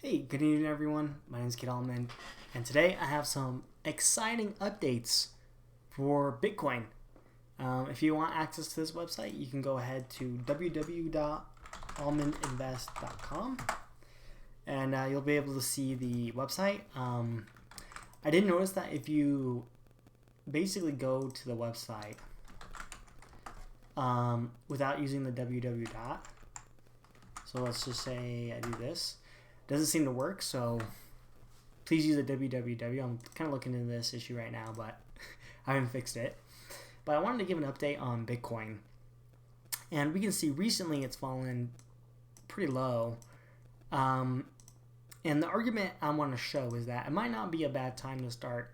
Hey, good evening, everyone. My name is Kid Allman, and today I have some exciting updates for Bitcoin. If you want access to this website, you can go ahead to www.almondinvest.com and you'll be able to see the website. I did notice that if you basically go to the website without using the www dot, so let's just say I do this. Doesn't seem to work, so please use the www. I'm kind of looking into this issue right now, but I haven't fixed it. But I wanted to give an update on Bitcoin. And we can see recently it's fallen pretty low. And the argument I want to show is that it might not be a bad time to start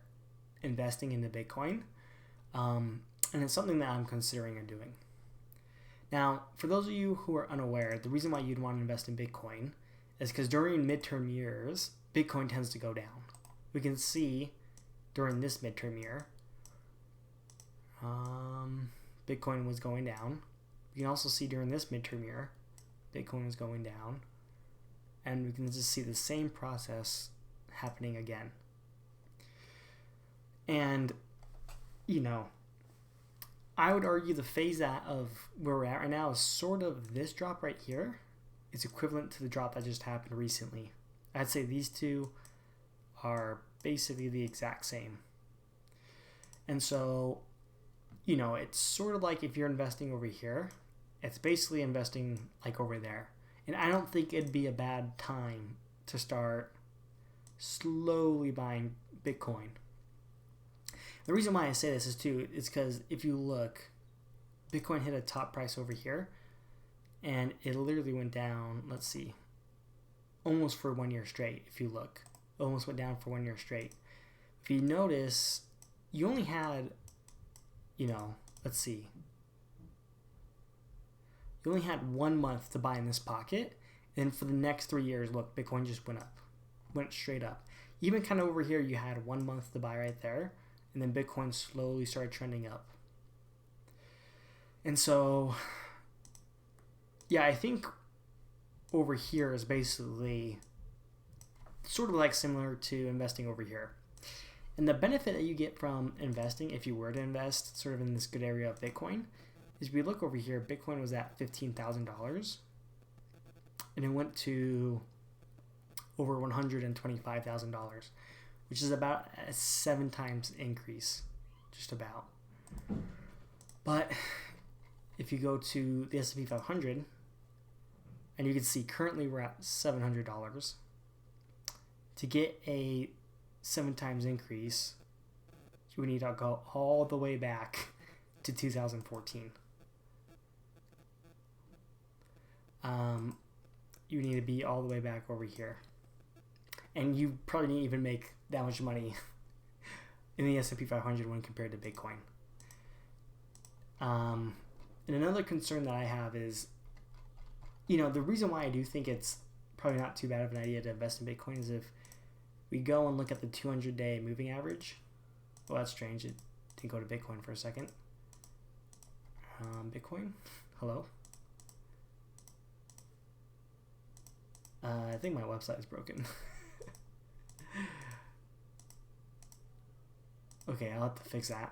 investing into Bitcoin. And it's something that I'm considering doing. Now, for those of you who are unaware, the reason why you'd want to invest in Bitcoin is because during midterm years, Bitcoin tends to go down. We can see during this midterm year, Bitcoin was going down. We can also see during this midterm year, Bitcoin was going down. And we can just see the same process happening again. And, I would argue the phase out of where we're at right now is sort of this drop right here. It's equivalent to the drop that just happened recently. I'd say these two are basically the exact same. And so, it's sort of like if you're investing over here, it's basically investing like over there. And I don't think it'd be a bad time to start slowly buying Bitcoin. The reason why I say this is because if you look, Bitcoin hit a top price over here. And it literally went down, let's see, almost for 1 year straight, if you look. Almost went down for 1 year straight. If you notice, you only had, let's see. You only had 1 month to buy in this pocket. And for the next 3 years, look, Bitcoin just went up. Went straight up. Even kind of over here, you had 1 month to buy right there. And then Bitcoin slowly started trending up. And so, yeah, I think over here is basically sort of like similar to investing over here. And the benefit that you get from investing, if you were to invest sort of in this good area of Bitcoin, is if we look over here, Bitcoin was at $15,000 and it went to over $125,000, which is about a 7 times increase, just about. But if you go to the S&P 500, and you can see currently we're at $700. To get a 7 times increase, we need to go all the way back to 2014. You need to be all the way back over here. And you probably didn't even make that much money in the S&P 500 when compared to Bitcoin. And another concern that I have is, the reason why I do think it's probably not too bad of an idea to invest in Bitcoin is if we go and look at the 200-day moving average. Well, that's strange. It didn't go to Bitcoin for a second. Bitcoin? Hello? I think my website is broken. Okay, I'll have to fix that.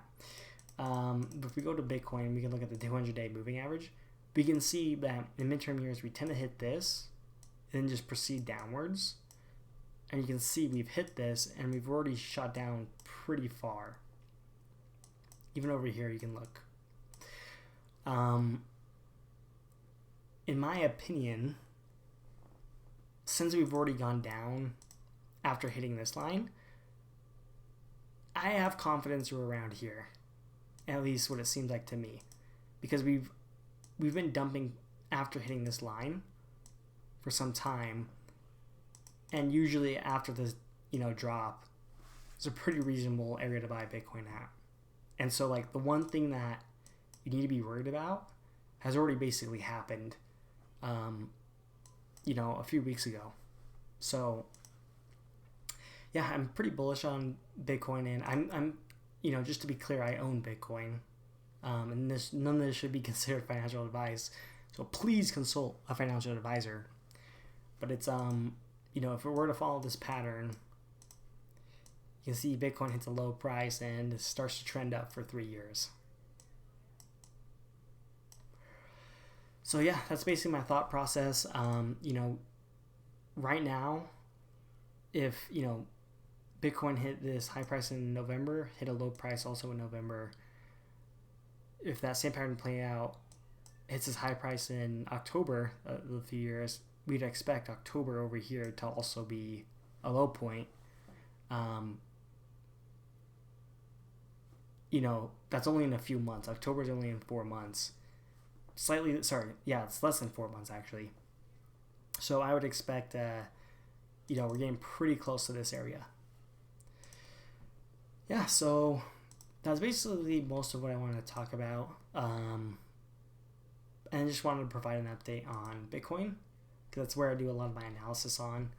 But if we go to Bitcoin, we can look at the 200-day moving average. We can see that in midterm years, we tend to hit this and then just proceed downwards. And you can see we've hit this and we've already shot down pretty far. Even over here, you can look. In my opinion, since we've already gone down after hitting this line, I have confidence we're around here. At least what it seems like to me. Because we've been dumping after hitting this line for some time, and usually after this drop, it's a pretty reasonable area to buy Bitcoin at. And so like the one thing that you need to be worried about has already basically happened a few weeks ago. So yeah, I'm pretty bullish on Bitcoin, and I'm just to be clear, I own Bitcoin. And none of this should be considered financial advice. So please consult a financial advisor. But it's if it were to follow this pattern, you can see Bitcoin hits a low price and starts to trend up for 3 years. So yeah, that's basically my thought process. Right now, if Bitcoin hit this high price in November, hit a low price also in November, if that same pattern play out, hits this high price in October of a few years, we'd expect October over here to also be a low point. That's only in a few months. October is only in 4 months. It's less than 4 months actually. So I would expect, we're getting pretty close to this area. Yeah, so that's basically most of what I wanted to talk about. And I just wanted to provide an update on Bitcoin, because that's where I do a lot of my analysis on.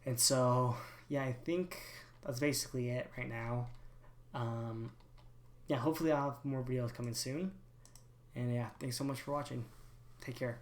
And so, yeah, I think that's basically it right now. Hopefully I'll have more videos coming soon. And yeah, thanks so much for watching. Take care.